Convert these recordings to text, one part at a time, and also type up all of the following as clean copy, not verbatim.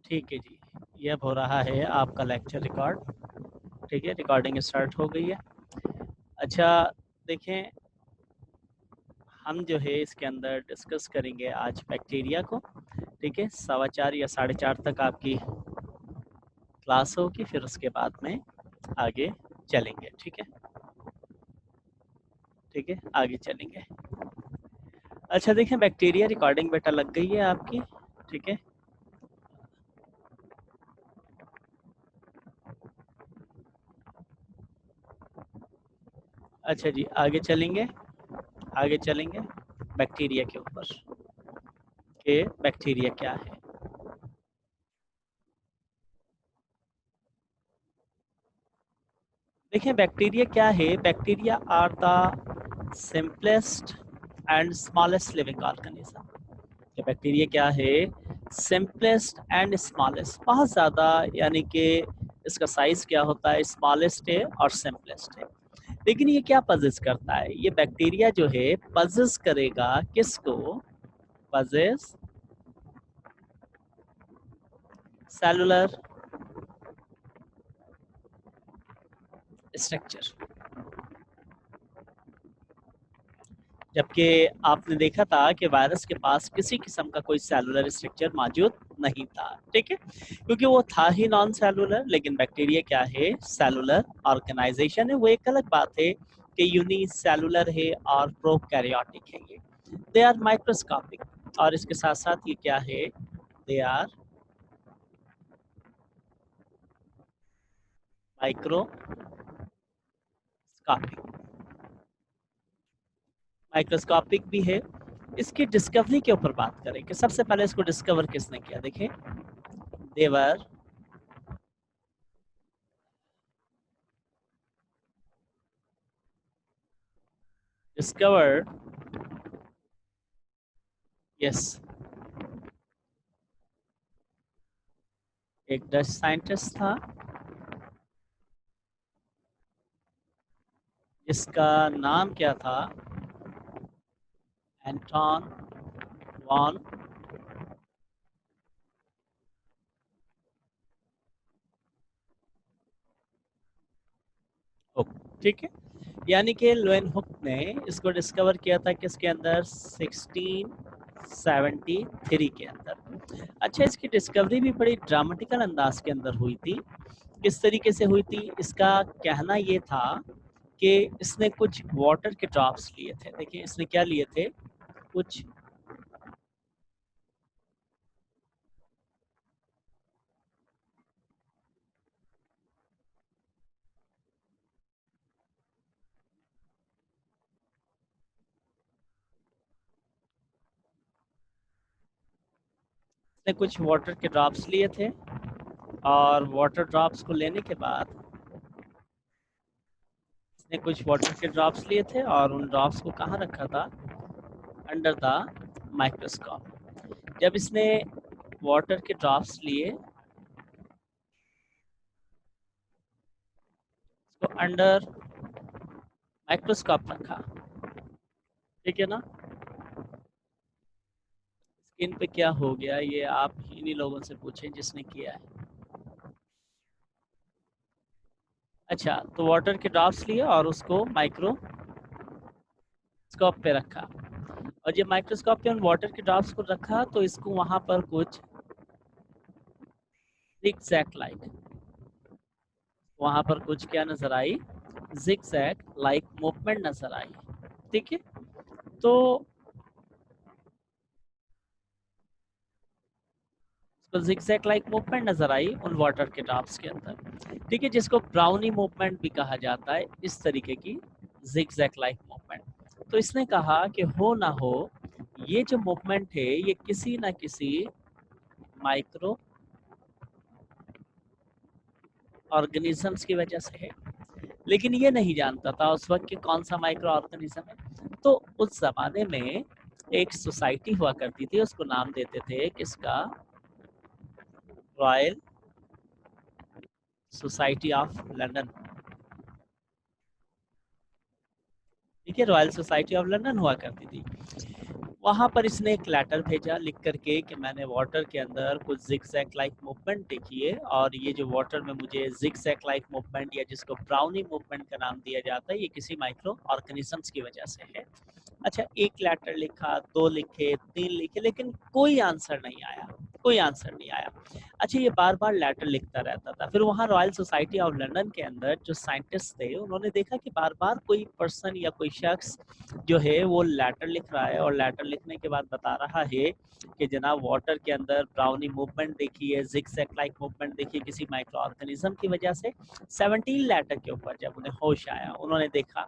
ठीक है जी, ये अब हो रहा है आपका लेक्चर रिकॉर्ड। ठीक है, रिकॉर्डिंग स्टार्ट हो गई है। अच्छा, देखें, हम जो है इसके अंदर डिस्कस करेंगे आज बैक्टीरिया को। ठीक है, 4:15 या 4:30 तक आपकी क्लास होगी, फिर उसके बाद में आगे चलेंगे। ठीक है, ठीक है, आगे चलेंगे। अच्छा देखें, बैक्टीरिया रिकॉर्डिंग बेटा लग गई है आपकी। ठीक है, अच्छा जी, आगे चलेंगे। आगे चलेंगे बैक्टीरिया के ऊपर कि बैक्टीरिया क्या है। देखिए बैक्टीरिया क्या है। Bacteria are the simplest and smallest living organism. Bacteria क्या है? सिंपलेस्ट एंड स्मॉलेस्ट, बहुत ज़्यादा, यानी कि इसका साइज क्या होता है, स्मॉलेस्ट है और सिंपलेस्ट है। लेकिन ये क्या पजेस करता है? ये बैक्टीरिया जो है पजेस करेगा किसको? Possess cellular structure. जबकि आपने देखा था कि वायरस के पास किसी किस्म का कोई सेलुलर स्ट्रक्चर मौजूद नहीं था। ठीक है, क्योंकि वो था ही नॉन सेलुलर। लेकिन बैक्टीरिया क्या है? सेलुलर ऑर्गेनाइजेशन है। वो एक अलग बात है कि यूनिसेलुलर है और प्रोकैरियोटिक है। ये दे आर माइक्रोस्कोपिक, और इसके साथ साथ ये क्या है? They are microscopic. माइक्रोस्कोपिक भी है। इसकी डिस्कवरी के ऊपर बात करें कि सबसे पहले इसको डिस्कवर किसने किया। देखें, देवर डिस्कवर्ड, यस, एक डच साइंटिस्ट था जिसका नाम क्या था? Anton von. हुक। ठीक है, यानी कि लोएनहुक ने इसको डिस्कवर किया था किसके अंदर? 1673 के अंदर। अच्छा, इसकी डिस्कवरी भी बड़ी ड्रामेटिकल अंदाज के अंदर हुई थी। किस तरीके से हुई थी? इसका कहना ये था कि इसने कुछ वाटर के ड्रॉप्स लिए थे। देखिए, इसने क्या लिए थे? कुछ, इसने कुछ वाटर के ड्रॉप्स लिए थे, और वाटर ड्रॉप्स को लेने के बाद इसने कुछ वाटर के ड्रॉप्स लिए थे, और उन ड्रॉप्स को कहाँ रखा था? Under the microscope. जब इसने वाटर के ड्रॉप्स लिए, इसको अंडर माइक्रोस्कोप रखा। ठीक है ना? स्किन पे क्या हो गया, ये आप इन्हीं लोगों से पूछें जिसने किया है। अच्छा, तो वाटर के ड्रॉप्स लिए और उसको माइक्रोस्कोप पे रखा, और जब माइक्रोस्कोप पे उन वाटर के ड्रॉप्स को रखा तो इसको वहां पर कुछ zigzag लाइक, वहां पर कुछ क्या नजर आई? zigzag लाइक मूवमेंट नजर आई। ठीक है, तो उसको zigzag लाइक मूवमेंट नजर आई उन वाटर के ड्रॉप्स के अंदर। ठीक है, जिसको ब्राउनी मूवमेंट भी कहा जाता है, इस तरीके की zigzag लाइक मूवमेंट। तो इसने कहा कि हो ना हो, ये जो मूवमेंट है ये किसी ना किसी माइक्रो ऑर्गेनिजम्स की वजह से है। लेकिन ये नहीं जानता था उस वक्त कि कौन सा माइक्रो ऑर्गेनिज्म है। तो उस जमाने में एक सोसाइटी हुआ करती थी, उसको नाम देते थे किसका? Royal society of London. ठीक है, रॉयल सोसाइटी ऑफ लंदन हुआ करती थी। वहां पर इसने एक लेटर भेजा लिख करके कि मैंने वाटर के अंदर कुछ जिगजैग लाइक मूवमेंट देखी है, और ये जो वाटर में मुझे जिगजैग लाइक मूवमेंट या जिसको ब्राउनी मूवमेंट का नाम दिया जाता है, ये किसी माइक्रो ऑर्गेनिजम्स की वजह से है। अच्छा, एक लेटर लिखा, दो लिखे, तीन लिखे, लेकिन कोई आंसर नहीं आया, कोई आंसर नहीं आया। अच्छा, ये बार बार लेटर लिखता रहता था। फिर वहाँ रॉयल सोसाइटी ऑफ लंदन के अंदर जो साइंटिस्ट थे, उन्होंने देखा कि बार बार कोई पर्सन या कोई शख्स जो है वो लेटर लिख रहा है, और लेटर लिखने के बाद बता रहा है कि जनाब वाटर के अंदर ब्राउनी मूवमेंट देखी है, जिगजैग लाइक मूवमेंट देखी किसी माइक्रो ऑर्गेनिज्म की वजह से। 17 लेटर के ऊपर जब उन्हें होश आया, उन्होंने देखा,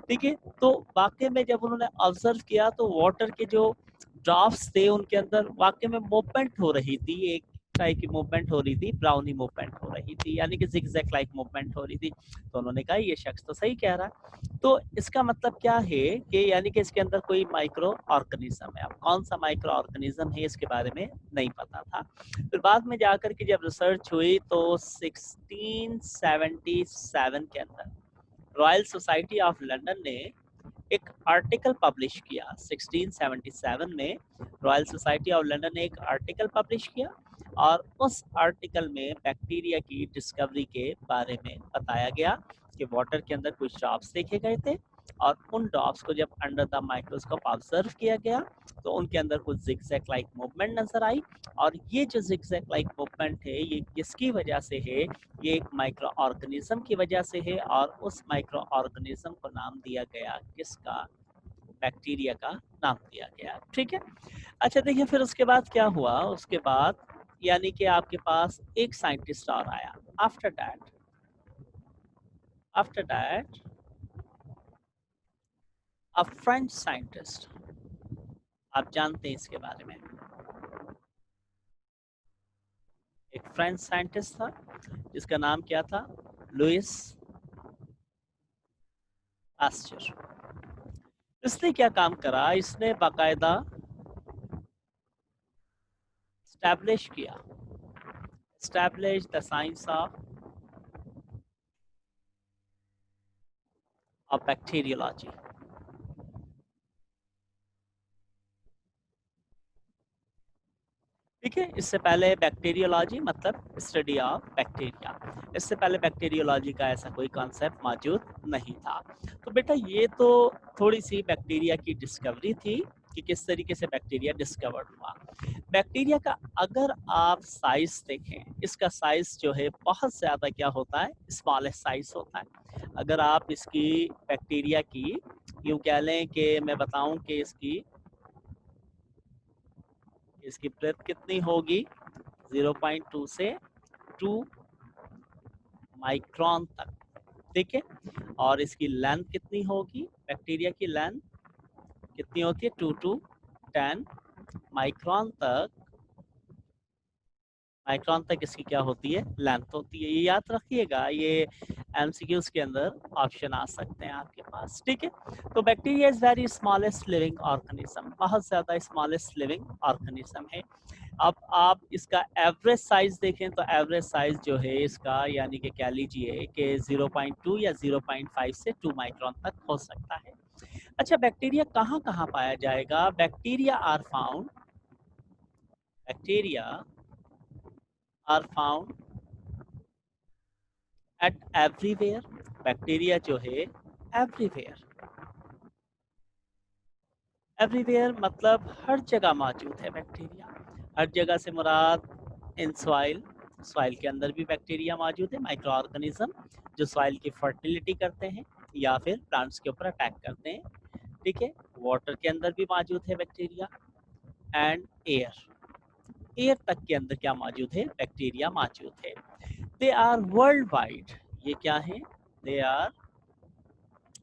ठीक है, तो वाकई में जब उन्होंने ऑब्जर्व किया तो वाटर के जो ड्राफ्ट्स थे उनके अंदर वाकई में मूवमेंट हो रही थी, एक टाइप की मूवमेंट हो रही थी, ब्राउनी मूवमेंट हो रही थी, यानी कि जिगजैग लाइक मूवमेंट हो रही थी। तो उन्होंने कहा ये शख्स तो सही कह रहा है। तो इसका मतलब क्या है कि यानी कि इसके अंदर कोई माइक्रो ऑर्गेनिज्म है। अब कौन सा माइक्रो ऑर्गेनिज्म है इसके बारे में नहीं पता था। फिर बाद में जाकर के जब रिसर्च हुई तो 1677 के अंदर रॉयल सोसाइटी ऑफ लंदन ने एक आर्टिकल पब्लिश किया। 1677 में रॉयल सोसाइटी ऑफ लंदन ने एक आर्टिकल पब्लिश किया, और उस आर्टिकल में बैक्टीरिया की डिस्कवरी के बारे में बताया गया कि वाटर के अंदर कुछ ड्रॉप्स देखे गए थे, और उन ड्रॉप्स को जब अंडर द माइक्रोस्कोप ऑब्जर्व किया गया तो उनके अंदर कुछ जिगजैग लाइक मूवमेंट नजर आई। और ये जो जिगजैग लाइक मूवमेंट है ये किसकी वजह से है? ये एक माइक्रो ऑर्गेनिज्म की वजह से है, और उस माइक्रो ऑर्गेनिज्म को नाम दिया गया किसका? बैक्टीरिया का नाम दिया गया। ठीक है। अच्छा देखिए, फिर उसके बाद क्या हुआ? उसके बाद यानी कि आपके पास एक साइंटिस्ट और आया। After that a French scientist, आप जानते हैं इसके बारे में, एक फ्रेंच साइंटिस्ट था जिसका नाम क्या था? Louis Pasteur. इसने क्या काम करा? इसने बाकायदा स्टैब्लिश किया, establish the science of bacteriology। ठीक है, इससे पहले बैक्टीरियोलॉजी मतलब स्टडी ऑफ बैक्टीरिया, इससे पहले बैक्टीरियोलॉजी का ऐसा कोई कॉन्सेप्ट मौजूद नहीं था। तो बेटा ये तो थोड़ी सी बैक्टीरिया की डिस्कवरी थी कि किस तरीके से बैक्टीरिया डिस्कवर्ड हुआ। बैक्टीरिया का अगर आप साइज देखें, इसका साइज जो है बहुत ज़्यादा क्या होता है? स्मॉलेस्ट साइज होता है। अगर आप इसकी बैक्टीरिया की यूँ कह लें कि मैं बताऊं कि इसकी ब्रेथ कितनी होगी? 0.2 से 2 माइक्रोन तक, ठीक है। और इसकी लेंथ कितनी होगी? बैक्टीरिया की लेंथ कितनी होती है? 2 टू 10 माइक्रोन तक, माइक्रोन तक इसकी क्या होती है? लेंथ होती है। ये याद रखिएगा, ये एमसीक्यूज के अंदर ऑप्शन आ सकते हैं आपके पास, ठीक है। तो bacteria is very smallest living organism, बहुत ज्यादा स्मॉलेस्ट लिविंग ऑर्गेनिज्म है। अब आप इसका एवरेज साइज देखें तो एवरेज साइज जो है इसका, यानी कि कह लीजिए कि 0.2 या 0.5 से 2 माइक्रोन तक हो सकता है। अच्छा, बैक्टीरिया कहाँ कहाँ पाया जाएगा? Bacteria are found at everywhere. Bacteria जो है एवरीवेयर, एवरीवेयर मतलब हर जगह मौजूद है बैक्टीरिया। हर जगह से मुराद इन सॉइल, सॉइल के अंदर भी बैक्टीरिया मौजूद है, माइक्रो ऑर्गेनिज्म जो सॉइल की फर्टिलिटी करते हैं या फिर प्लांट्स के ऊपर अटैक करते हैं, ठीक है। वाटर के अंदर भी मौजूद है बैक्टीरिया, एंड एयर, एयर तक के अंदर क्या मौजूद है? बैक्टीरिया मौजूद है। दे आर वर्ल्ड वाइड, ये क्या है? They are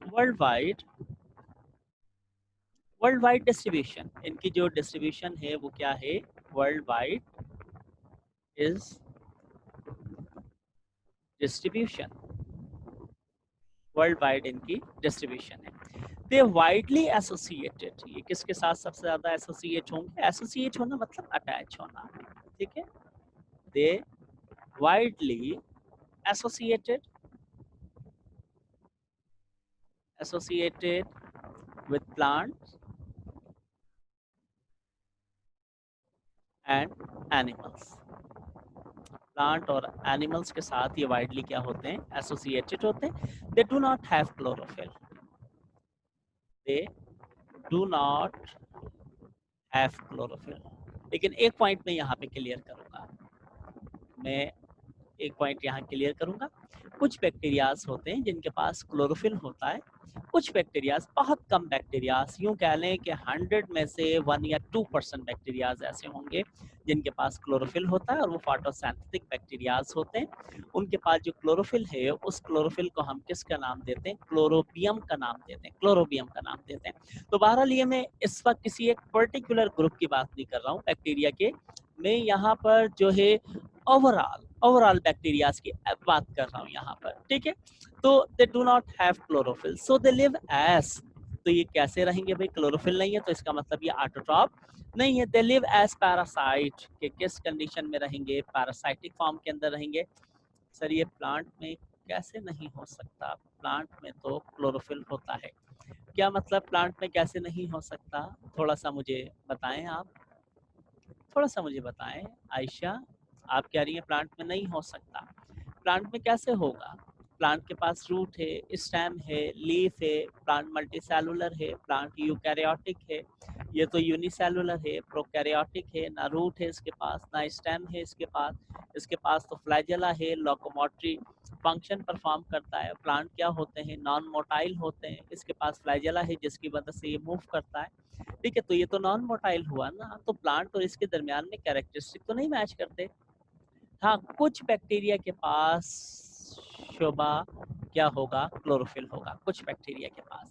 world wide, world wide distribution, इनकी जो डिस्ट्रीब्यूशन है वो क्या है? World wide is distribution, world wide इनकी डिस्ट्रीब्यूशन है। दे वाइडली एसोसिएटेड, ये किसके साथ सबसे ज्यादा एसोसिएट होंगे? एसोसिएट होना मतलब अटैच होना, ठीक है। They widely associated, associated with plants and animals. Plant और एनिमल्स के साथ ये वाइडली क्या होते हैं, एसोसिएटेड होते हैं। दे do not have chlorophyll, they do not have chlorophyll. लेकिन एक पॉइंट मैं यहाँ पे क्लियर करूंगा, मैं एक पॉइंट यहाँ क्लियर करूंगा। कुछ बैक्टीरियाज होते हैं जिनके पास क्लोरोफिल होता है, कुछ बैक्टीरियाज, बहुत कम बैक्टीरियाज, यूं कह लें कि 100 में से 1 या 2% बैक्टीरियाज ऐसे होंगे जिनके पास क्लोरोफिल होता है और वो फोटोसिंथेटिक बैक्टीरियाज होते हैं। उनके पास जो क्लोरोफिल है, उस क्लोरोफिल को हम किसका नाम देते हैं, क्लोरोबियम का नाम देते हैं, क्लोरोबियम का नाम देते हैं। तो बहरहाल ये मैं इस वक्त किसी एक पर्टिकुलर ग्रुप की बात नहीं कर रहा हूँ बैक्टीरिया के, मैं यहाँ पर जो है ओवरऑल बैक्टीरियाज की बात कर रहा हूँ यहाँ पर, ठीक है। तो they do not have chlorophyll, so they live as, तो ये कैसे रहेंगे भाई, क्लोरोफिल नहीं है तो इसका मतलब ये ऑटोट्रॉफ नहीं है। दे लिव एज पैरासाइट, के किस कंडीशन में रहेंगे, पैरासाइटिक फॉर्म के अंदर रहेंगे। सर ये प्लांट में कैसे नहीं हो सकता, प्लांट में तो क्लोरोफिल होता है। क्या मतलब प्लांट में कैसे नहीं हो सकता, थोड़ा सा मुझे बताएं आप, थोड़ा सा मुझे बताएं। आयशा आप कह रही हैं प्लांट में नहीं हो सकता, प्लांट में कैसे होगा। प्लांट के पास रूट है, स्टेम है, लीफ है, प्लांट मल्टीसेलुलर है, प्लांट यूकैरियोटिक है। ये तो यूनिसेलुलर है, प्रोकैरियोटिक है, ना रूट है इसके पास, ना स्टेम है इसके पास तो फ्लैजेला है, लोकोमोटरी फंक्शन परफॉर्म करता है। प्लांट क्या होते हैं, नॉन मोटाइल होते हैं, इसके पास फ्लैजेला है जिसकी वजह से ये मूव करता है, ठीक है। तो ये तो नॉन मोटाइल हुआ ना, तो प्लांट और इसके दरमियान में कैरेक्टरिस्टिक तो नहीं मैच करते। हाँ, कुछ बैक्टीरिया के पास शोभा क्या होगा, क्लोरोफिल होगा कुछ बैक्टीरिया के पास,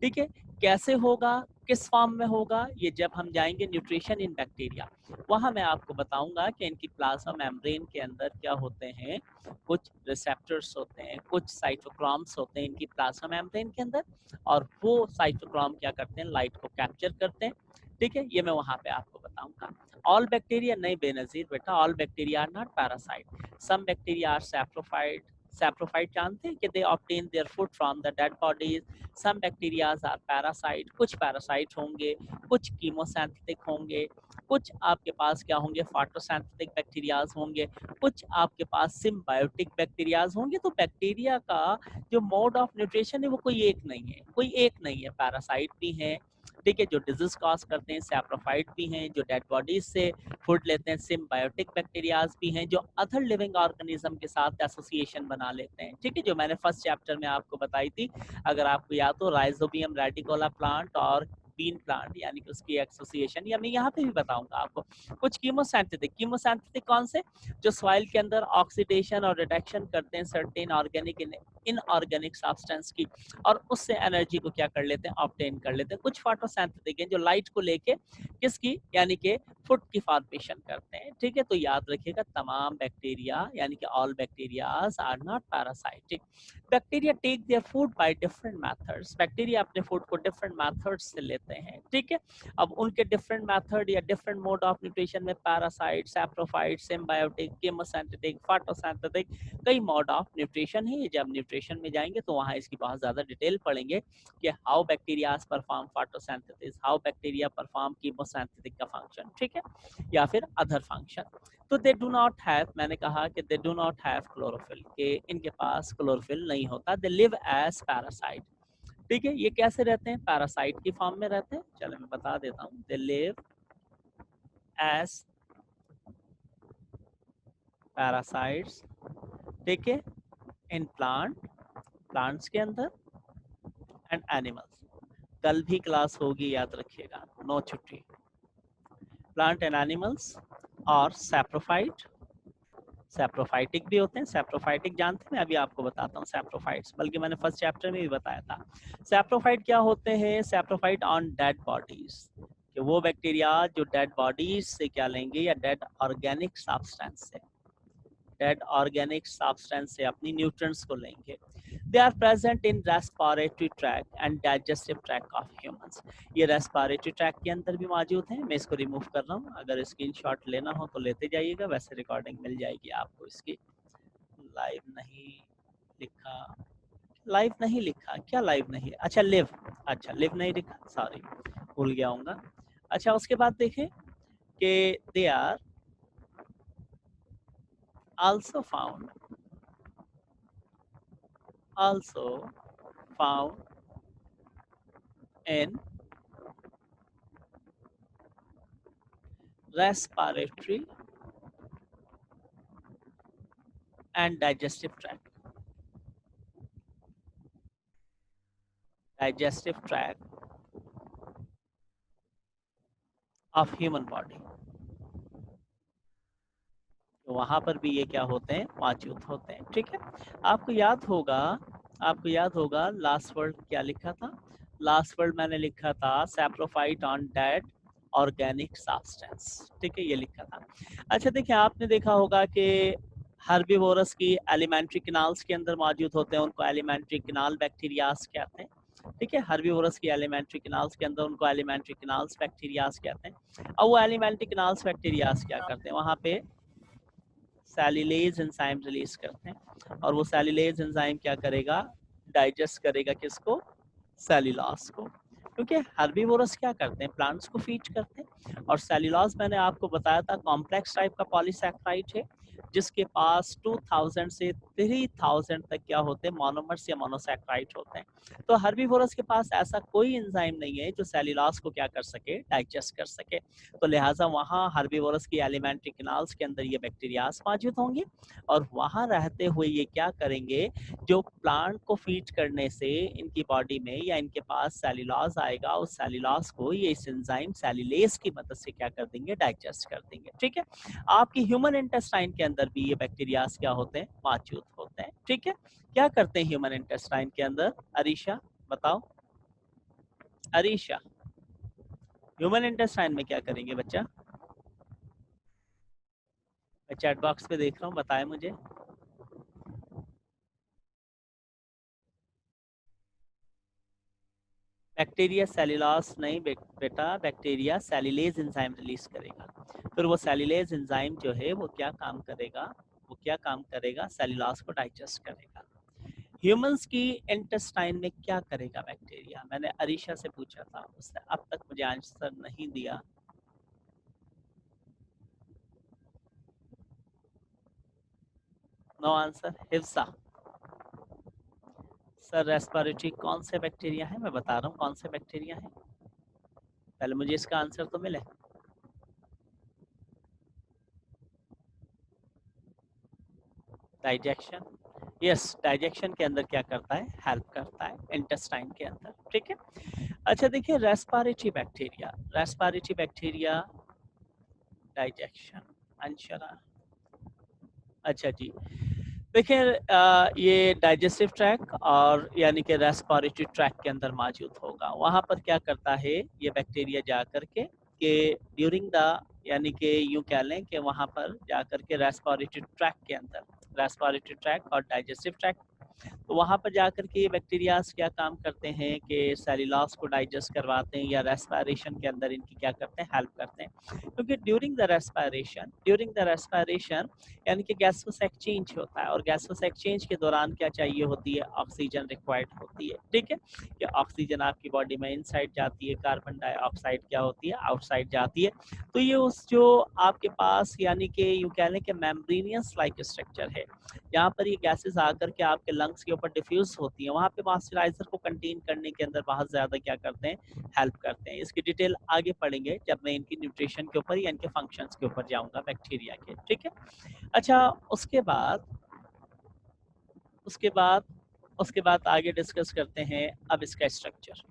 ठीक है। कैसे होगा, किस फॉर्म में होगा, ये जब हम जाएंगे न्यूट्रिशन इन बैक्टीरिया, वहां मैं आपको बताऊंगा कि इनकी प्लाज्मा मेम्ब्रेन के अंदर क्या होते हैं, कुछ रिसेप्टर्स होते हैं, कुछ साइटोक्रोम्स होते हैं इनकी प्लाज्मा मेम्ब्रेन के अंदर, और वो साइटोक्रोम क्या करते हैं, लाइट को कैप्चर करते हैं, ठीक है। ये मैं वहां पे आपको बताऊंगा। ऑल बैक्टीरिया नहीं बेनजीर बेटा, all bacteria are not parasite, some bacteria are saprophyte. Saprophyte जानते हैं कि they obtain their food from the dead bodies. Some bacterias are parasite, कुछ पैरासाइट होंगे, कुछ कीमोसिंथेटिक होंगे, कुछ आपके पास क्या होंगे, फोटोसिंथेटिक बैक्टीरियाज होंगे, कुछ आपके पास सिम्बायोटिक बैक्टीरियाज होंगे। तो बैक्टीरिया का जो मोड ऑफ न्यूट्रिशन है वो कोई एक नहीं है, कोई एक नहीं है। पैरासाइट भी है, ठीक है, जो डिजीज कॉज करते हैं, सैप्रोफाइट भी हैं जो डेड बॉडीज से फूड लेते हैं, सिम्बायोटिक बैक्टीरियाज भी हैं जो अदर लिविंग ऑर्गेनिज्म के साथ एसोसिएशन बना लेते हैं, ठीक है, जो मैंने फर्स्ट चैप्टर में आपको बताई थी। अगर आपको याद हो, राइजोबियम रेडिकोला प्लांट और बीन प्लांट यानी कि उसकी एसोसिएशन, या मैं यहाँ पे भी बताऊंगा आपको। कुछ कीमोसिंथेटिक कौन से, जो सॉइल के अंदर ऑक्सीडेशन और रिडक्शन करते हैं सर्टेन ऑर्गेनिक इनऑर्गेनिक सब्सटेंस की, और उससे एनर्जी को क्या कर लेते हैं, ऑब्टेन कर लेते हैं। कुछ फोटोसिंथेटिक हैं जो लाइट को लेके किसकी, यानी कि फूड की फॉर्मेशन करते हैं, ठीक है। तो याद रखिएगा, तमाम बैक्टीरिया यानी कि all bacterias are not parasitic. Bacteria take their food by different methods, bacteria अपने फूड को डिफरेंट मेथड्स से लेते हैं, ठीक है। अब उनके डिफरेंट मेथड या डिफरेंट मोड ऑफ न्यूट्रिशन में parasite, saprophyte, symbiotic, chemosynthetic, photosynthetic, कई मोड ऑफ न्यूट्रिशन है। जब न्यूट्रिशन में जाएंगे तो वहाँ इसकी बहुत ज़्यादा डिटेल पढ़ेंगे कि how bacteria perform photosynthesis, how bacteria perform chemosynthetic का फंक्शन, ठीक है, या फिर अदर फंक्शन। तो दे डू नॉट हैव, मैंने कहा कि दे डू नॉट हैव क्लोरोफिल, के इनके पास क्लोरोफिल नहीं होता। दे लिव एज पैरासाइट, ठीक है। ये कैसे रहते हैं, पैरासाइट की फॉर्म में रहते हैं, चलो मैं बता देता हूँ। दे लिव एज पैरासाइट्स, ठीक है, इन प्लांट्स के अंदर, एंड एनिमल्स। कल भी क्लास होगी, याद रखिएगा, नो छुट्टी। प्लांट एंड एनिमल्स और सैप्रोफाइट, सैप्रोफाइटिक भी होते हैं। सैप्रोफाइटिक जानते हैं, मैं अभी आपको बताता हूँ सैप्रोफाइट्स, बल्कि मैंने फर्स्ट चैप्टर में भी बताया था। सैप्रोफाइट क्या होते हैं, सैप्रोफाइट ऑन डेड बॉडीज, कि वो बैक्टीरिया जो डेड बॉडीज से क्या लेंगे, या डेड ऑर्गेनिक सब्सटेंस से, डेड ऑर्गेनिक सब्सटेंस से अपनी न्यूट्रिएंट्स को लेंगे। They are present in respiratory tract and digestive tract of humans. ये रेस्पिरेटरी ट्रैक के अंदर भी मौजूद हैं। मैं इसको रिमूव कर रहा हूँ, अगर स्क्रीनशॉट लेना हो तो लेते जाइएगा, वैसे रिकॉर्डिंग मिल जाएगी आपको इसकी। लाइव नहीं लिखा, लाइव नहीं लिखा क्या, लाइव नहीं, अच्छा लिव, अच्छा लिव नहीं लिखा, सॉरी भूल गया हूँगा। अच्छा उसके बाद देखें, कि they are also found in respiratory and digestive tract of human body। तो वहां पर भी ये क्या होते हैं, मौजूद होते हैं। ठीक है, आपको याद होगा लास्ट वर्ड क्या लिखा था। लास्ट वर्ड मैंने लिखा था saprophyte on dead organic substance. ठीक है, ये लिखा था। अच्छा देखिए, आपने देखा होगा कि हर्बीवोरस की एलिमेंट्री किनाल्स के अंदर मौजूद होते हैं, उनको एलिमेंट्री किनाल बैक्टीरियाज कहते हैं। ठीक है, हर्बीवोरस की एलिमेंट्री किनाल्स के अंदर उनको एलिमेंट्री किनाल्स बैक्टीरियाज कहते हैं। अब वो एलिमेंट्री किनाल्स बैक्टीरियाज क्या करते हैं, वहां पे सेल्यूलेज एंजाइम रिलीज करते हैं, और वो सेल्यूलेज एंजाइम क्या करेगा, डाइजेस्ट करेगा किसको, सेल्यूलोज को। क्योंकि हर्बीवोरस क्या करते हैं, प्लांट्स को फीड करते हैं, और सेल्यूलोज मैंने आपको बताया था कॉम्प्लेक्स टाइप का पॉलीसैकेराइड है, जिसके पास 2000 से 3000 तक क्या होते हैं, मोनोमर्स या मोनोसैकेराइड होते हैं। तो हर्बीवोरस के पास ऐसा कोई एंजाइम नहीं है जो सेल्यूलोज को क्या कर सके, डाइजेस्ट कर सके। तो लिहाजा वहाँ हर्बीवोरस की एलिमेंट्री किनाल्स के अंदर ये बैक्टीरियाज मौजूद होंगे, और वहाँ रहते हुए ये क्या करेंगे, जो प्लांट को फीड करने से इनकी बॉडी में या इनके पास सेल्यूलोज आएगा, उस सेल्यूलोज को ये इस एंजाइम सेल्यूलेज की मदद से क्या कर देंगे, डाइजेस्ट कर देंगे। ठीक है, आपकी ह्यूमन इंटेस्टाइन के अंदर भी ये बैक्टीरियाज क्या होते हैं, मौजूद होते हैं। ठीक है, क्या करते हैं ह्यूमन इंटेस्टाइन के अंदर, अरीशा बताओ, अरीशा ह्यूमन इंटेस्टाइन में क्या करेंगे बच्चा, मैं चैट बॉक्स पे देख रहा हूँ, बताएं मुझे। बैक्टीरिया सेल्यूलोज नहीं बेटा, बैक्टीरिया सेल्यूलेज एंजाइम रिलीज करेगा, फिर वो सेल्यूलेज एंजाइम जो है वो क्या काम करेगा, सेल्यूलोज को डाइजेस्ट करेगा। ह्यूमंस की इंटेस्टाइन में क्या करेगा बैक्टीरिया, मैंने अरीशा से पूछा था, उसने अब तक मुझे आंसर नहीं दिया। No answer, Hifsa. Sir respiratory कौन से बैक्टीरिया है, मैं बता रहा हूँ कौन से बैक्टीरिया है, पहले मुझे इसका आंसर तो मिले। डाइजेक्शन, यस, डाइजेक्शन के अंदर क्या करता है, हेल्प करता है इंटेस्टाइन के अंदर। ठीक है, अच्छा देखिए रेस्पिरेटरी बैक्टीरिया डाइजेक्शन, अंशरा, अच्छा जी। देखिए ये डाइजेस्टिव ट्रैक और यानी कि रेस्पिरेटरी ट्रैक के अंदर मौजूद होगा, वहाँ पर क्या करता है ये बैक्टीरिया जा करके कि ड्यूरिंग द, यानी कि यूँ कह लें कि वहाँ पर जा करके रेस्पिरेटरी ट्रैक के अंदर, रेस्पिरेटरी ट्रैक और डाइजेस्टिव ट्रैक, तो वहाँ पर जाकर के ये बैक्टीरियाज क्या काम करते हैं कि सेल्यूलोज को डाइजेस्ट करवाते हैं या रेस्पिरेशन के अंदर इनकी क्या करते हैं, हेल्प करते हैं। क्योंकि ड्यूरिंग द रेस्पिरेशन यानी कि गैसोस एक्सचेंज होता है, और गैसोस एक्सचेंज के दौरान क्या चाहिए होती है, ऑक्सीजन रिक्वायर्ड होती है। ठीक है, कि ऑक्सीजन आपकी बॉडी में इनसाइड जाती है, कार्बन डाइऑक्साइड क्या होती है, आउटसाइड जाती है। तो ये उस जो आपके पास यानी कि यूँ कह लें कि मेम्ब्रेनियस लाइक स्ट्रक्चर है, यहाँ पर ये गैसेस आकर के आपके लंग्स के ऊपर डिफ्यूज होती हैं, वहाँ पे मॉइस्चराइजर को कंटेन करने के अंदर बहुत ज़्यादा क्या करते हैं, हेल्प करते हैं। इसकी डिटेल आगे पढ़ेंगे जब मैं इनकी न्यूट्रिशन के ऊपर या इनके फंक्शंस के ऊपर जाऊँगा बैक्टीरिया के। ठीक है, अच्छा उसके बाद उसके बाद आगे डिस्कस करते हैं अब इसका स्ट्रक्चर,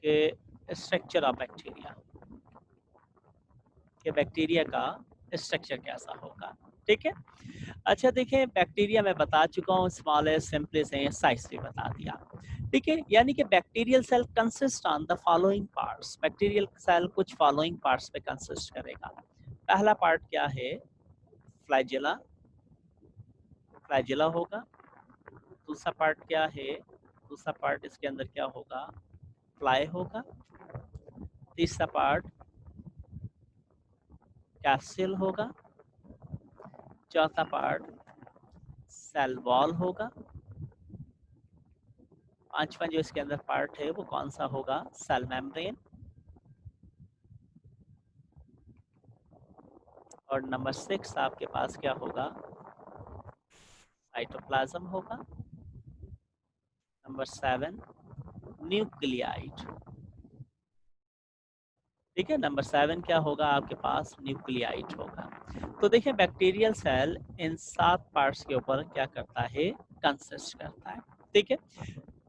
के स्ट्रक्चर ऑफ बैक्टीरिया, कि बैक्टीरिया का स्ट्रक्चर कैसा होगा। ठीक है, अच्छा देखिए बैक्टीरिया मैं बता चुका हूँ, स्मॉलेस्ट सिंपलेस्ट है, साइज भी बता दिया। ठीक है, यानी कि bacterial cell consist on the following parts, bacterial cell कुछ फॉलोइंग पार्ट्स पे कंसिस्ट करेगा। पहला पार्ट क्या है, फ्लैजेला, फ्लैजेला होगा। दूसरा पार्ट क्या है, दूसरा पार्ट इसके अंदर क्या होगा, फ्लाई होगा। तीसरा पार्ट कैप्सूल होगा। चौथा पार्ट सेल वॉल होगा। पांचवा जो इसके अंदर पार्ट है वो कौन सा होगा, सेल मेम्ब्रेन। और नंबर 6 आपके पास क्या होगा, साइटोप्लाज्म होगा। नंबर 7 न्यूक्लियाइड, ठीक है। नंबर 7 क्या होगा आपके पास, न्यूक्लियाइड होगा। तो देखिए बैक्टीरियल सेल इन 7 पार्ट्स के ऊपर क्या करता है, कंसिस्ट करता है, ठीक है।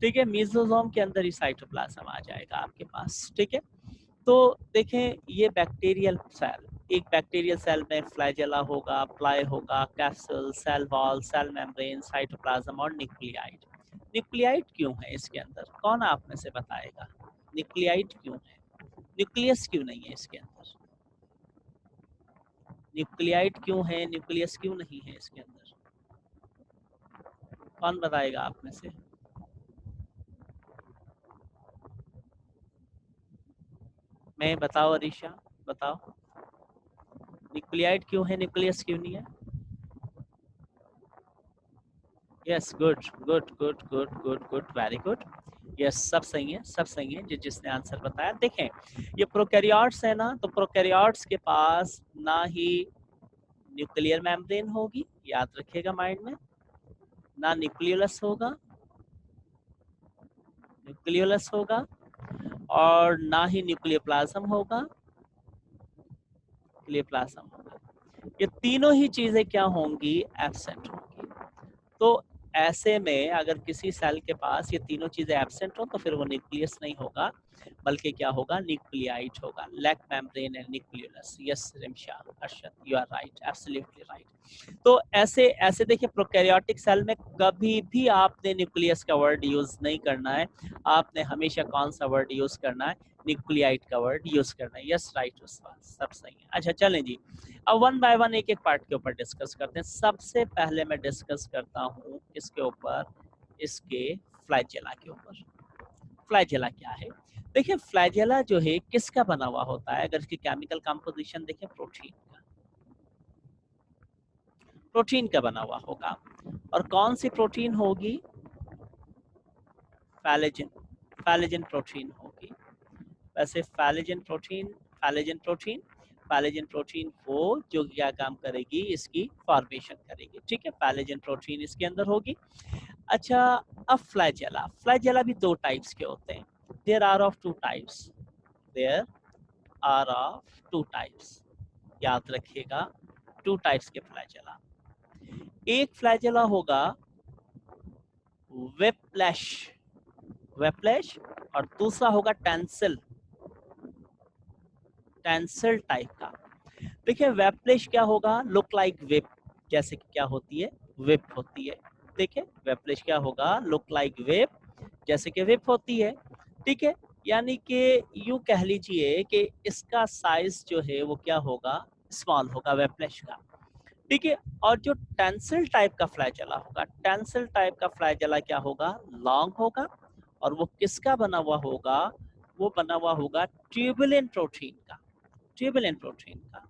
ठीक है, मीसोसोम के अंदर ही साइटोप्लाज्म आ जाएगा आपके पास, ठीक है। तो देखें ये बैक्टीरियल सेल, एक बैक्टीरियल सेल में फ्लैजेला होगा, प्लाई होगा, capsule, cell wall, cell membrane, cytoplasm और न्यूक्लियाइड। न्यूक्लियाइड क्यों है इसके अंदर, कौन आप में से बताएगा, न्यूक्लियाइड क्यों है, न्यूक्लियस क्यों नहीं है इसके अंदर, न्यूक्लियाइड क्यों है, न्यूक्लियस क्यों नहीं है इसके अंदर, कौन बताएगा आप में से। मैं बताओ, अरीशा बताओ, न्यूक्लियाइड क्यों है, न्यूक्लियस क्यों नहीं है। Yes, good good good good good good, very good. Yes, सब सही है, सब सही है जिसने आंसर बताया। देखें ये प्रोकैरियोट्स है ना, तो प्रोकैरियोट्स के पास ना ही न्यूक्लियर मेम्ब्रेन होगी, याद रखिएगा माइंड में, ना न्यूक्लियोलस होगा, न्यूक्लियोलस होगा, और ना ही न्यूक्लियोप्लाज्म होगा, न्यूक्लियोप्लाज्म होगा। ये तीनों ही चीजें क्या होंगी, एब्सेंट होंगी। तो ऐसे में अगर किसी सेल के पास ये तीनों चीजें एब्सेंट हो तो फिर वो न्यूक्लियस नहीं होगा, बल्कि क्या होगा, न्यूक्लियाइड होगा, lack membrane and nucleolus. Yes Rimsha, Arshad, you are right, absolutely right. तो ऐसे ऐसे देखिए प्रोकैरियोटिक सेल में कभी भी आपने न्यूक्लियस का वर्ड यूज नहीं करना है, आपने हमेशा कौन सा वर्ड यूज करना है, न्यूक्लियाइड का वर्ड यूज करना है। यस राइट, उस्ताद, सब सही है। अच्छा चलें जी, अब वन बाय वन एक एक पार्ट के ऊपर डिस्कस करते हैं। सबसे पहले मैं डिस्कस करता हूँ इसके ऊपर, इसके फ्लैजेला के ऊपर। फ्लैजेला क्या है, देखिए फ्लैजेला जो है किसका बना हुआ होता है, अगर इसकी केमिकल कंपोजिशन देखें, प्रोटीन का, प्रोटीन का बना हुआ होगा। और कौन सी प्रोटीन होगी, फैलेजिन, फैलेजिन प्रोटीन होगी। वैसे फैलेजिन प्रोटीन, फैलेजिन प्रोटीन, फैलेजिन प्रोटीन वो जो क्या काम करेगी, इसकी फॉर्मेशन करेगी, ठीक है। फैलेजिन प्रोटीन इसके अंदर होगी। अच्छा, अब फ्लैजेला, फ्लैजेला भी दो टाइप्स के होते हैं, there are of two types, there are of two types, याद रखिएगा, टू टाइप्स के फ्लैजेला। एक फ्लैजेला होगा वेप्लैश, वेप्लैश, और दूसरा होगा टेंसिल, टेंसिल टाइप का। देखिए वेप्लिश क्या होगा, लुक लाइक विप, जैसे कि क्या होती है, विप होती है, ठीक है। वेप्लिश क्या होगा, लुक लाइक विप, जैसे कि विप होती है, ठीक है। यानी कि यूं कह लीजिए कि इसका साइज जो है वो क्या होगा, स्मॉल होगा वेप्लिश का, ठीक है। और जो टेंसिल टाइप का फ्लैजेला होगा, टेंसिल टाइप का फ्लैजेला क्या होगा, लॉन्ग होगा, और वो किसका बना हुआ होगा, वो बना हुआ होगा ट्यूबुलिन प्रोटीन का, ट्यूबुलिन प्रोटीन का,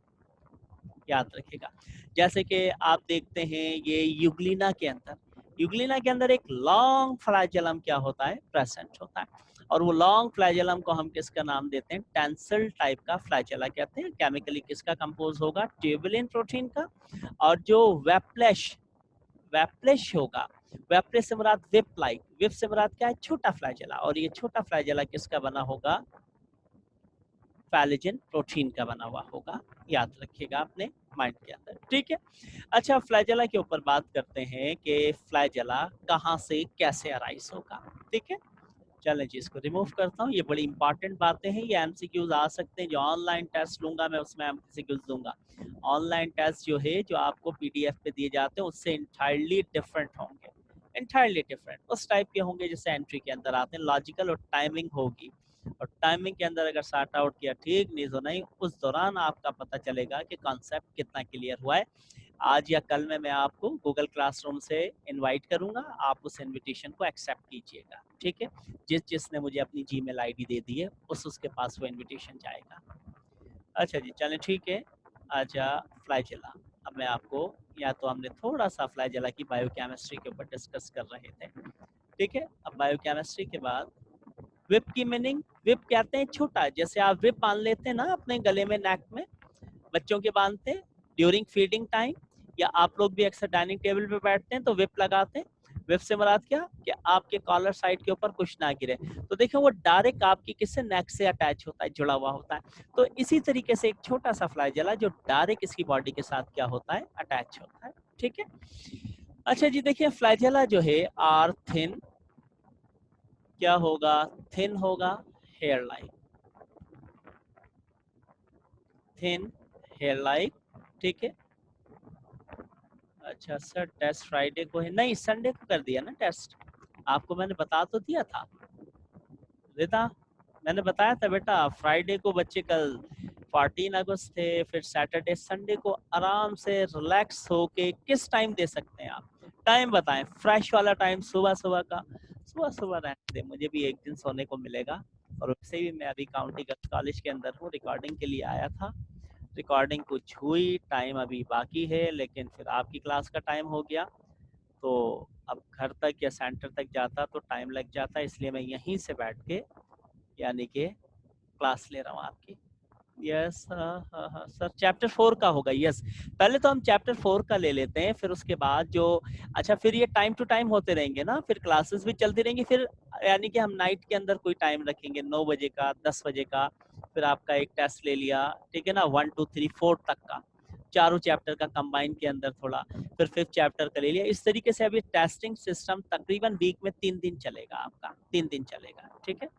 याद रखिएगा। जैसे कि आप देखते हैं ये यूग्लिना के अंदर, यूग्लिना के अंदर एक लॉन्ग फ्लैजेलम क्या होता है, प्रेजेंट होता है, और वो लॉन्ग फ्लैजेलम को हम किसका नाम देते हैं, टेंसिल टाइप का फ्लैजेला कहते हैं। केमिकली किसका कंपोज होगा, ट्यूबुलिन प्रोटीन का। और जो वेप्लेश, वेप्लेश होगा, वेप्लेश से मुराद विप लाइक, विप से मुराद क्या है, छोटा फ्लैजेला, और ये छोटा फ्लैजेला किसका बना होगा, फैलेजिन प्रोटीन का बना हुआ होगा, याद रखिएगा अपने माइंड के अंदर, ठीक है। अच्छा फ्लैजेला के ऊपर बात करते हैं कि फ्लैजेला कहाँ से कैसे अराइज होगा, ठीक है। चलें जी, इसको रिमूव करता हूँ, ये बड़ी इंपॉर्टेंट बातें हैं, ये एमसीक्यूज आ सकते हैं, जो ऑनलाइन टेस्ट लूंगा मैं उसमें एमसीक्यूज दूंगा। ऑनलाइन टेस्ट जो है जो आपको पीडीएफ पे दिए जाते हैं उससे इंटायरली डिफरेंट होंगे, इंटायरली डिफरेंट उस टाइप के होंगे जैसे एंट्री के अंदर आते हैं, लॉजिकल और टाइमिंग होगी, और टाइमिंग के अंदर अगर सॉर्ट आउट किया ठीक, नहीं तो नहीं, उस दौरान आपका पता चलेगा कि कॉन्सेप्ट कितना क्लियर हुआ है। आज या कल में मैं आपको गूगल क्लासरूम से इनवाइट करूंगा, आप उस इनविटेशन को एक्सेप्ट कीजिएगा, ठीक है। जिसने मुझे अपनी जीमेल आईडी दे दी है उसके पास वो इनविटेशन जाएगा। अच्छा जी, चलें ठीक है। अच्छा फ्लैजेला, अब मैं आपको, या तो हमने थोड़ा सा फ्लैजेला की बायोकेमिस्ट्री के ऊपर डिस्कस कर रहे थे, ठीक है। अब बायोकेमिस्ट्री के बाद विप की मीनिंग, विप कहते हैं छोटा, जैसे आप विप बांध लेते हैं ना अपने गले में, नेक में, बच्चों के बांधते हैं, ड्यूरिंग फीडिंग टाइम, या आप लोग भी अक्सर डाइनिंग टेबल पे बैठते हैं तो विप लगाते हैं। विप से मुराद क्या कि आपके कॉलर साइड के ऊपर कुछ ना गिरे। तो देखिए वो डायरेक्ट आपकी किससे, नेक से अटैच होता है, जुड़ा हुआ होता है। तो इसी तरीके से एक छोटा सा फ्लैजेला जो डायरेक्ट इसकी बॉडी के साथ क्या होता है, अटैच होता है। ठीक है। अच्छा जी, देखिए फ्लैजेला जो है आर थिन, क्या होगा, थिन होगा, hair like, thin hair like. ठीक है। अच्छा सर, टेस्ट फ्राइडे को है? नहीं, संडे को कर दिया ना टेस्ट, आपको मैंने बता तो दिया था रिता, मैंने बताया था बेटा फ्राइडे को बच्चे कल 14 अगस्त थे, फिर सैटरडे संडे को आराम से रिलैक्स होके किस टाइम दे सकते हैं आप, टाइम बताएं, फ्रेश वाला टाइम, सुबह सुबह का, सुबह सुबह रहने दे, मुझे भी एक दिन सोने को मिलेगा। और वैसे भी मैं अभी काउंटी कॉलेज के अंदर हूँ, रिकॉर्डिंग के लिए आया था, रिकॉर्डिंग कुछ हुई, टाइम अभी बाकी है, लेकिन फिर आपकी क्लास का टाइम हो गया, तो अब घर तक या सेंटर तक जाता तो टाइम लग जाता, इसलिए मैं यहीं से बैठ के यानी कि क्लास ले रहा हूँ आपकी। यस, हाँ सर, चैप्टर 4 का होगा। यस, पहले तो हम चैप्टर 4 का ले लेते हैं, फिर उसके बाद जो, अच्छा फिर ये टाइम टू टाइम होते रहेंगे ना, फिर क्लासेस भी चलती रहेंगी, फिर यानी कि हम नाइट के अंदर कोई टाइम रखेंगे 9 बजे का, 10 बजे का, फिर आपका एक टेस्ट ले लिया, ठीक है ना, 1 2 3 4 तक का, चारों चैप्टर का कंबाइन के अंदर थोड़ा, फिर 5th चैप्टर का ले लिया, इस तरीके से अभी टेस्टिंग सिस्टम तकरीबन वीक में 3 दिन चलेगा आपका, 3 दिन चलेगा। ठीक है।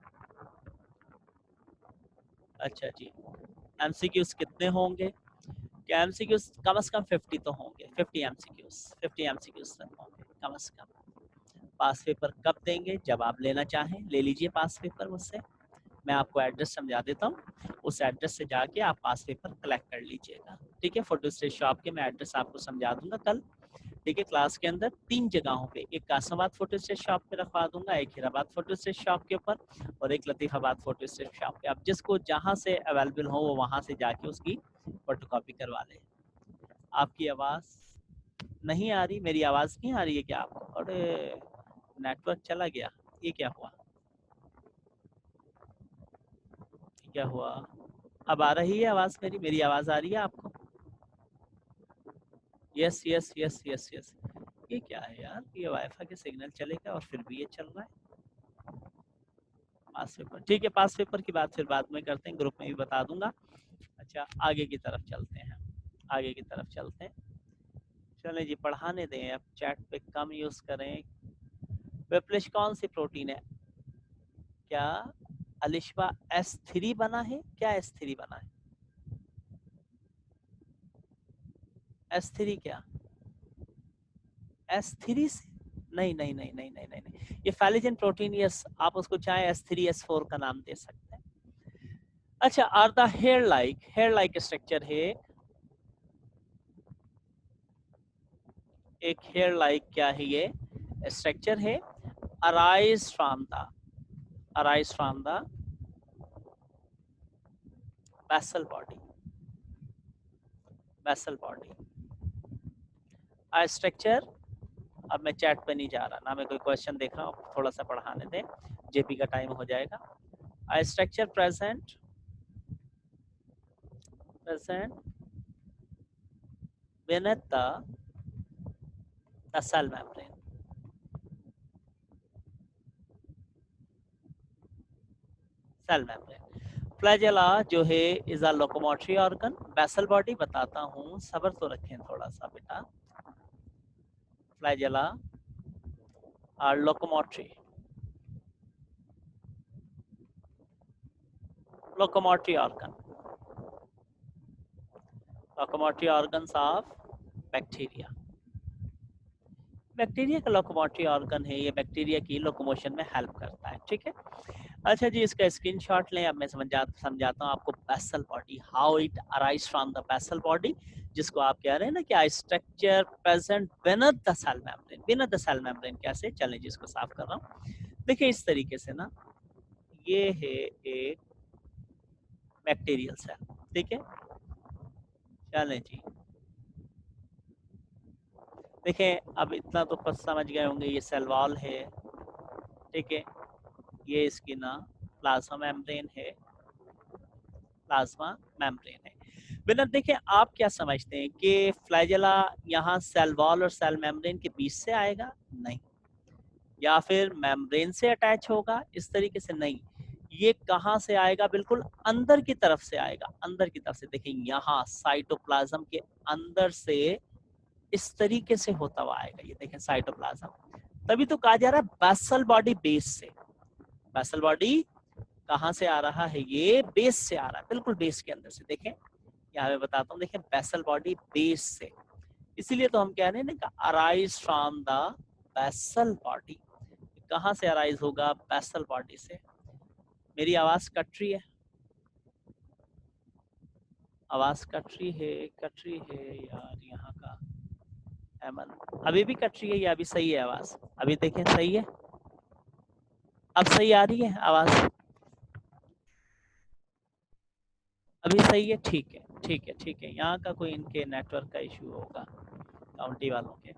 अच्छा जी, एमसीक्यूज कितने होंगे? क्या एमसीक्यूज कम से कम 50 तो होंगे, 50 एमसीक्यूज, 50 एमसीक्यूज तक होंगे कम से कम। पास पेपर कब देंगे? जब आप लेना चाहें ले लीजिए पास पेपर मुझसे, मैं आपको एड्रेस समझा देता हूँ, उस एड्रेस से जाके आप पास पेपर कलेक्ट कर लीजिएगा। ठीक है, फोटो स्टेट शॉप के मैं एड्रेस आपको समझा दूंगा कल। ठीक है, क्लास के अंदर 3 जगहों पे, एक कासमाबाद फोटो स्टेट शॉप पे रखवा दूंगा, एक हीराबाद फोटो स्टेट शॉप के ऊपर, और एक लतीफाबाद फोटो स्टेट शॉप पे। आप जिसको जहाँ से अवेलेबल हो वो वहाँ से जाके उसकी फोटो कॉपी करवा लें। आपकी आवाज़ नहीं आ रही, मेरी आवाज़ नहीं आ रही है क्या आपको? अरे नेटवर्क चला गया, ये क्या हुआ, क्या हुआ? अब आ रही है आवाज़ मेरी, मेरी आवाज़ आ रही है आपको? Yes yes yes yes yes. ये क्या है यार, ये वाईफाई के सिग्नल चलेगा और फिर भी ये चल रहा है। पास पेपर, ठीक है, पास पेपर की बात फिर बाद में करते हैं, ग्रुप में भी बता दूंगा। अच्छा आगे की तरफ चलते हैं, आगे की तरफ चलते हैं, चलें जी, पढ़ाने दें, अब चैट पे कम यूज़ करें। वेबलिश कौन सी प्रोटीन है? क्या अलिशबा S3 बना है? क्या S3 बना है? S3 क्या? S3 से नहीं नहीं नहीं नहीं नहीं नहीं नहीं, ये फैलिजन प्रोटीन, यस, आप उसको चाहे S3 S4 का नाम दे सकते हैं। अच्छा, are the hair like structure है, एक हेयर लाइक क्या है, ये स्ट्रक्चर है, arise from the, arise from the basal body, basal body structure. अब मैं चैट पे नहीं जा रहा ना, मैं कोई क्वेश्चन देख रहा हूँ, थोड़ा सा पढ़ाने दें, जेपी का टाइम हो जाएगा। Structure present, present beneath the cell membrane, cell membrane. Flagella जो है is a locomotory organ, basal body बताता हूँ, सब्र तो रखें थोड़ा सा बेटा। Flagella are locomotory, locomotory organ, locomotory organs of bacteria. Bacteria का लोकोमोटरी ऑर्गन है, ये बैक्टीरिया की लोकोमोशन में हेल्प करता है। ठीक है। अच्छा जी, इसका स्क्रीनशॉट लें, अब मैं समझाता हूँ आपको basal body, how it arise from the basal body, जिसको आप कह रहे हैं ना कि structure present beneath the cell membrane, beneath the cell membrane कैसे, चलें जी इसको साफ कर रहा हूँ। देखिए इस तरीके से ना, ये है एक बैक्टीरियल सेल, ठीक है, चलें जी, देखें अब इतना तो कुछ समझ गए होंगे, ये सेल वॉल है, ठीक है, ये इसकी ना प्लाज्मा मेम्ब्रेन है, प्लाज्मा मेम्ब्रेन है। विनर देखें, आप क्या समझते हैं कि फ्लैजेला यहाँ सेल वॉल और सेल मेम्ब्रेन के बीच से आएगा? नहीं। या फिर मेम्ब्रेन से अटैच होगा? इस तरीके से नहीं। ये कहाँ से आएगा? बिल्कुल अंदर की तरफ से आएगा, अंदर की तरफ से। देखिए यहाँ साइटोप्लाज्म के अंदर से इस तरीके से होता हुआ आएगा। ये देखें साइटोप्लाज्म, तभी तो कहा जा रहा है बेसल बॉडी बेस से। बेसल बॉडी कहाँ से आ रहा है? ये बेस से आ रहा है, बिल्कुल बेस के अंदर से। देखें यहाँ मैं बताता हूँ, देखें बेसल बॉडी बेस से, इसीलिए तो हम कह रहे हैं ना, arise from the basal body. कहाँ से अराइज होगा? बेसल बॉडी से। मेरी आवाज कट रही है? आवाज कट रही है यार यहाँ का। एमन, अभी भी कट रही है या अभी सही है आवाज? अभी देखें सही है, अब सही आ रही है आवाज? अभी सही है? ठीक है ठीक है ठीक है। यहाँ का कोई इनके नेटवर्क का इशू होगा, काउंटी वालों के।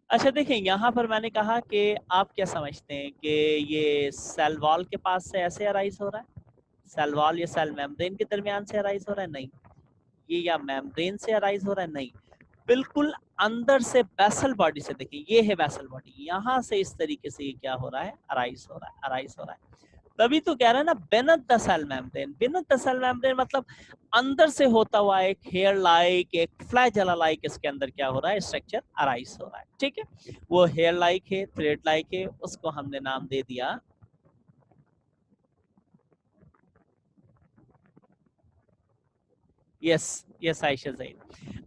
अच्छा देखें, यहाँ पर मैंने कहा कि आप क्या समझते हैं कि ये सेल वॉल के पास से ऐसे अराइज हो रहा है? सेल वॉल या सेल मेम्ब्रेन के दरमियान से अराइज हो रहा है? नहीं। ये या मेम्ब्रेन से अराइज हो रहा है? नहीं। बिल्कुल अंदर से बेसल बॉडी से। देखिए ये है बेसल बॉडी, यहाँ से इस तरीके से ये क्या हो रहा है? अराइज हो रहा है, अराइज हो रहा है। तभी तो कह रहा है ना beneath the cell membrane. Beneath the cell membrane मतलब अंदर से होता हुआ एक हेयर लाइक, एक फ्लैजेला लाइक इसके अंदर क्या हो रहा है? स्ट्रक्चर अराइज हो रहा है। ठीक है, वो हेयर लाइक है, थ्रेड लाइक है, उसको हमने नाम दे दिया यस यस आयशा सही।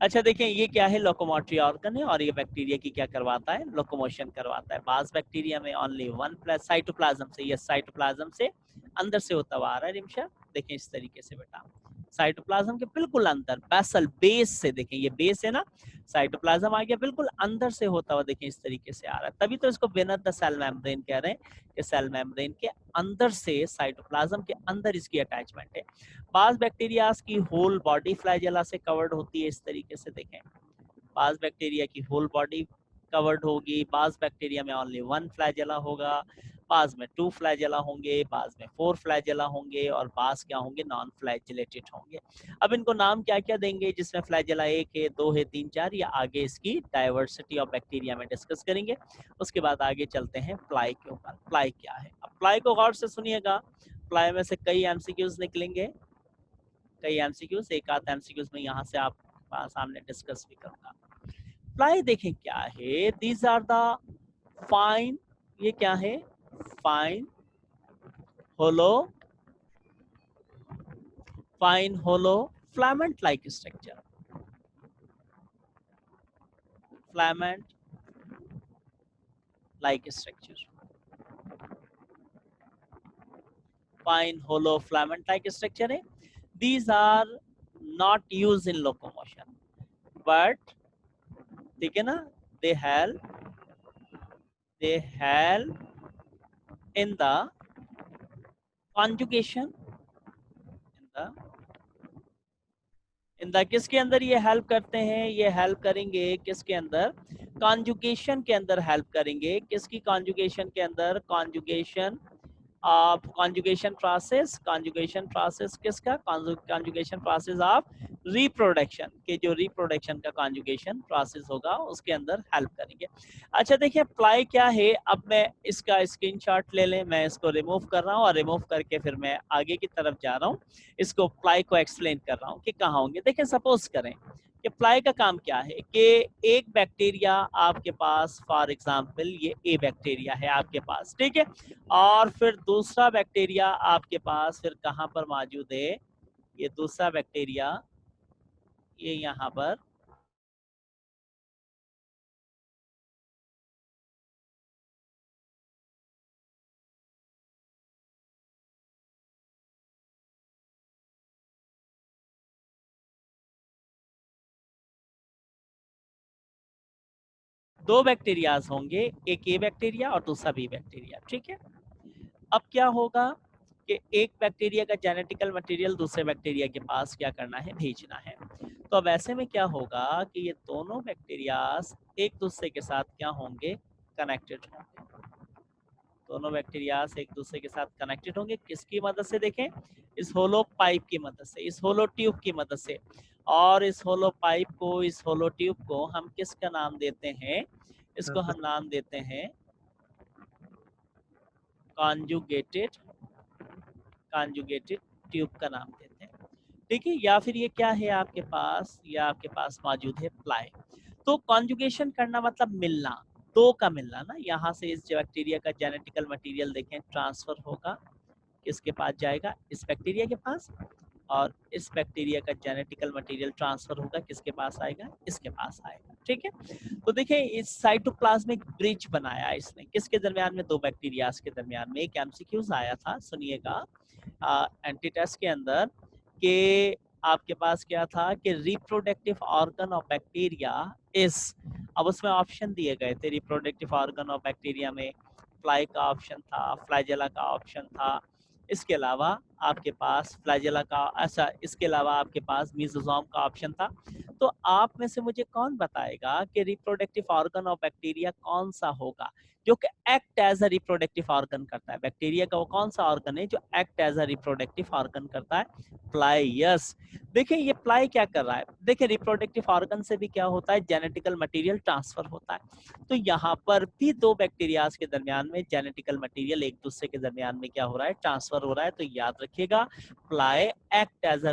अच्छा देखिए, ये क्या है? लोकोमोटरी ऑर्गन है, और ये बैक्टीरिया की क्या करवाता है? लोकोमोशन करवाता है। बास बैक्टीरिया में ओनली वन प्लस साइटोप्लाज्म से, ये साइटोप्लाज्म से अंदर से होता हुआ आ रहा है रिमशा। देखें इस तरीके से बेटा, साइटोप्लाज्म के बिल्कुल अंदर बेसल बेस से। देखें ये बेस है ना, साइटोप्लाज्म आ गया बिल्कुल अंदर से होता हुआ। देखें इस तरीके से आ रहा है, तभी तो इसको बेनेथ द सेल मेम्ब्रेन कह रहे हैं कि सेल मेम्ब्रेन के अंदर से, साइटोप्लाज्म के अंदर इसकी अटैचमेंट है। बास बैक्टीरियाज की होल बॉडी फ्लैजेला से कवर्ड होती है इस तरीके से। देखें बास बैक्टीरिया की होल बॉडी कवर्ड होगी। बास बैक्टीरिया में ओनली वन फ्लैजेला होगा, बास में टू फ्लैजेला होंगे, बास में फोर फ्लैजेला होंगे, और बास क्या होंगे? नॉन फ्लैजेलेटेड होंगे। अब इनको नाम क्या क्या देंगे? जिसमें फ्लैजेला एक है, दो है, तीन, चार, या आगे इसकी डाइवर्सिटी ऑफ बैक्टीरिया में डिस्कस करेंगे। उसके बाद आगे चलते हैं प्लाई के ऊपर। प्लाई क्या है? अब प्लाई को गौर से सुनिएगा, प्लाई में से कई एमसीक्यूज निकलेंगे, कई एमसीक्यूज, एक आध एमसीक्यूज में यहाँ से आप सामने डिस्कस भी करूंगा। फ्लाई देखें क्या है? दीज आर द फाइन, ये क्या है? Fine hollow, fine hollow filament like structure, filament like structure, fine hollow filament like structure है। These are not use in locomotion, but ठीक है ना, they help in the conjugation, in the किसके अंदर ये हेल्प करते हैं? ये हेल्प करेंगे किसके अंदर? कॉन्जुगेशन के अंदर हेल्प करेंगे। किसकी कॉन्जुगेशन के अंदर? Conjugation of, conjugation process, conjugation process किसका? कॉन्जुगेशन प्रोसेस ऑफ रिप्रोडक्शन के, जो रिप्रोडक्शन का कॉन्जुगेशन प्रोसेस होगा उसके अंदर हेल्प करेंगे। अच्छा देखिए प्लाई क्या है? अब मैं इसका स्क्रीनशॉट ले लें, मैं इसको रिमूव कर रहा हूँ, और रिमूव करके फिर मैं आगे की तरफ जा रहा हूँ, इसको प्लाई को एक्सप्लेन कर रहा हूँ कि कहाँ होंगे। देखिए सपोज करें कि प्लाई का काम क्या है कि एक बैक्टीरिया आपके पास, फॉर एग्जांपल ये ए बैक्टीरिया है आपके पास, ठीक है, और फिर दूसरा बैक्टीरिया आपके पास फिर कहाँ पर मौजूद है? ये दूसरा बैक्टीरिया ये यहाँ पर दो बैक्टीरियाज होंगे, एक ए बैक्टीरिया और दूसरा बी बैक्टीरिया, ठीक है। अब क्या होगा कि एक बैक्टीरिया का जेनेटिकल मटेरियल दूसरे बैक्टीरिया के पास क्या करना है? भेजना है। तो अब ऐसे में क्या होगा कि ये दोनों बैक्टीरियाज एक दूसरे के साथ क्या होंगे? कनेक्टेड होंगे। दोनों बैक्टीरियाज एक दूसरे के साथ कनेक्टेड होंगे किसकी मदद से, देखें इस होलो पाइप की मदद से, इस होलो ट्यूब की मदद से। और इस होलो पाइप को, इस होलो ट्यूब को हम किसका नाम देते हैं, इसको हम नाम देते हैं कॉन्जुगेटेड ट्यूब का नाम देते हैं, ठीक है। या फिर ये क्या है आपके पास, ये आपके पास मौजूद है प्लाई। तो कॉन्जुगेशन करना मतलब मिलना, दो का मिलना ना। यहाँ से इस बैक्टीरिया का जेनेटिकल मटेरियल देखें ट्रांसफर होगा, किसके पास जाएगा, इस बैक्टीरिया के पास। और इस बैक्टीरिया का जेनेटिकल मटेरियल ट्रांसफर होगा, किसके पास आएगा, इसके पास आएगा, ठीक है। तो देखिए इस साइटोप्लाज्मिक ब्रिज बनाया इसने, किसके दरमियान में, दो बैक्टीरियाज के दरमियान में। एक एमसीक्यूज आया था, सुनिएगा एंटी टेस्ट के अंदर, कि आपके पास क्या था कि reproductive organ of bacteria is, अब उसमें ऑप्शन दिए गए थे रिप्रोडक्टिव ऑर्गन ऑफ बैक्टीरिया में, फ्लाई का ऑप्शन था, फ्लैजेला का ऑप्शन था, इसके अलावा आपके पास फ्लैजेला का, ऐसा इसके अलावा आपके पास मीजोजोम का ऑप्शन था। तो आप में से मुझे कौन बताएगा कि रिप्रोडक्टिव ऑर्गन ऑफ बैक्टीरिया कौन सा होगा जो कि act as a reproductive organ करता है। बैक्टीरिया का वो कौन सा ऑर्गन है जो act as a reproductive organ करता है, प्लाई। यस, देखिए ये प्लाई क्या कर रहा है, देखिए रिप्रोडक्टिव ऑर्गन से भी क्या होता है, जेनेटिकल मटेरियल ट्रांसफर होता है। तो यहाँ पर भी दो बैक्टीरियाज के दरमियान में जेनेटिकल मटेरियल एक दूसरे के दरमियान में क्या हो रहा है, ट्रांसफर हो रहा है। तो याद रखिएगा प्लाई एक्ट एज अ